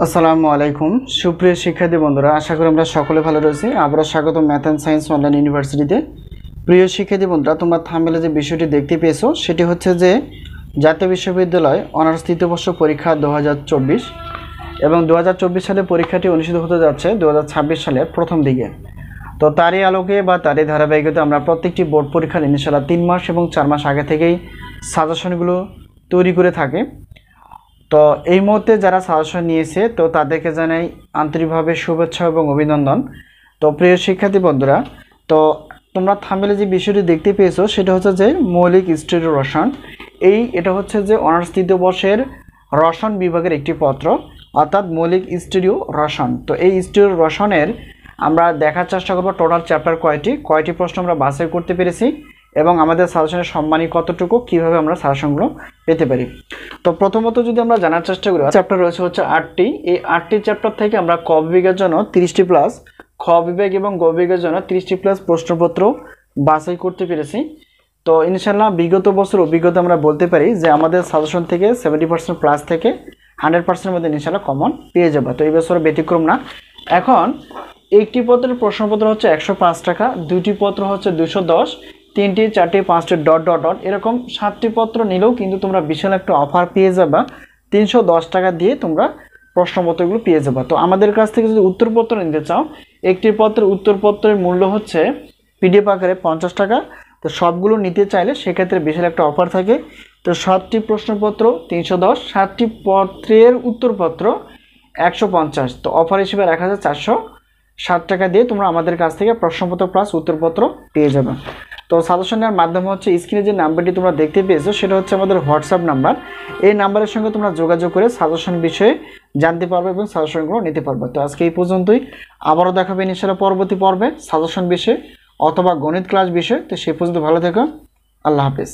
আসসালামু আলাইকুম সুপ্রিয় শিক্ষার্থী বন্ধুরা, আশা করি আমরা সকলে ভালো রয়েছি। আবারও স্বাগত ম্যাথ অ্যান্ড সায়েন্স অনলাইন ইউনিভার্সিটিতে। প্রিয় শিক্ষার্থী বন্ধুরা, তোমরা থাম্বনেলে যে বিষয়টি দেখতে পেয়েছো সেটি হচ্ছে যে জাতীয় বিশ্ববিদ্যালয় অনার্স তৃতীয় বর্ষ পরীক্ষা 2024 এবং 2024 সালে পরীক্ষাটি অনুষ্ঠিত হতে যাচ্ছে 2026 সালের প্রথম দিকে। তো তারই আলোকে বা তারই ধারাবাহিকতা আমরা প্রত্যেকটি বোর্ড পরীক্ষার ইনশাআল্লাহ 3 মাস এবং 4 মাস আগে থেকেই সাজেশনগুলো তৈরি করে থাকে। তো এই মুহূর্তে যারা সাজেশন নিয়েছে তো তাদেরকে জানাই আন্তরিকভাবে শুভেচ্ছা এবং অভিনন্দন। তো প্রিয় শিক্ষার্থী বন্ধুরা, তো তোমরা থাম্বনেলে যে বিষয়টি দেখতে পেয়েছো সেটা হচ্ছে যে মৌলিক স্টিরিও রসায়ন। এটা হচ্ছে যে অনার্স তৃতীয় বর্ষের রসায়ন বিভাগের একটি পত্র, অর্থাৎ মৌলিক স্টিরিও রসায়ন। তো এই স্টিরিও রসায়নের আমরা দেখার চেষ্টা করবো টোটাল চ্যাপ্টার কয়টি প্রশ্ন আমরা বাছাই করতে পেরেছি এবং আমাদের সাজেশনের সম্মানী কতটুকু, কিভাবে আমরা সাজেশনগুলো পেতে পারি। তো প্রথমত যদি আমরা জানার চেষ্টা করি, চ্যাপ্টার রয়েছে হচ্ছে 8টি। এই 8টি চ্যাপ্টার থেকে আমরা ক বিভাগের জন্য 30টি প্লাস, খ বিভাগ এবং গ বিভাগের জন্য 30টি প্লাস প্রশ্নপত্র বাছাই করতে পেরেছি। তো ইনশাল্লাহ বিগত বছর অভিজ্ঞতা আমরা বলতে পারি যে আমাদের সাজেশন থেকে 70% প্লাস থেকে 100%-এর মধ্যে ইনশাল্লাহ কমন পেয়ে যাবে। তো এই বছর ব্যতিক্রম না। এখন একটি পত্রের প্রশ্নপত্র হচ্ছে 105 টাকা, দুইটি পত্র হচ্ছে 210, 3টি 4টি 5টি ... এরকম 7টি পত্র নিলেও কিন্তু তোমরা বিশাল একটা অফার পেয়ে যাবা। 310 টাকা দিয়ে তোমরা প্রশ্নপত্রগুলো পেয়ে যাবা। তো আমাদের কাছ থেকে যদি উত্তরপত্র নিতে চাও, একটি পত্রের উত্তরপত্রের মূল্য হচ্ছে পিডিএফ আকারে 50 টাকা। তো সবগুলো নিতে চাইলে সেক্ষেত্রে বিশাল একটা অফার থাকে। তো 7টি প্রশ্নপত্র 310, 7টি পত্রের উত্তরপত্র 150। তো অফার হিসেবে 1460 টাকা দিয়ে তোমরা আমাদের কাছ থেকে প্রশ্নপত্র প্লাস উত্তরপত্র পেয়ে যাবে। তো সাজেশন নেওয়ার মাধ্যম হচ্ছে স্ক্রিনে যে নাম্বারটি তোমরা দেখতে পেয়েছো সেটা হচ্ছে আমাদের হোয়াটসঅ্যাপ নাম্বার। এই নাম্বারের সঙ্গে তোমরা যোগাযোগ করে সাজেশন বিষয়ে জানতে পারবে এবং সাজেশনগুলো নিতে পারবে। তো আজকে এই পর্যন্তই, আবারও দেখাবে ইনশাআল্লাহ পরবর্তী পর্বে সাজেশন বিষয়ে অথবা গণিত ক্লাস বিষয়ে। তো সেই পর্যন্ত ভালো থেকো, আল্লাহ হাফেজ।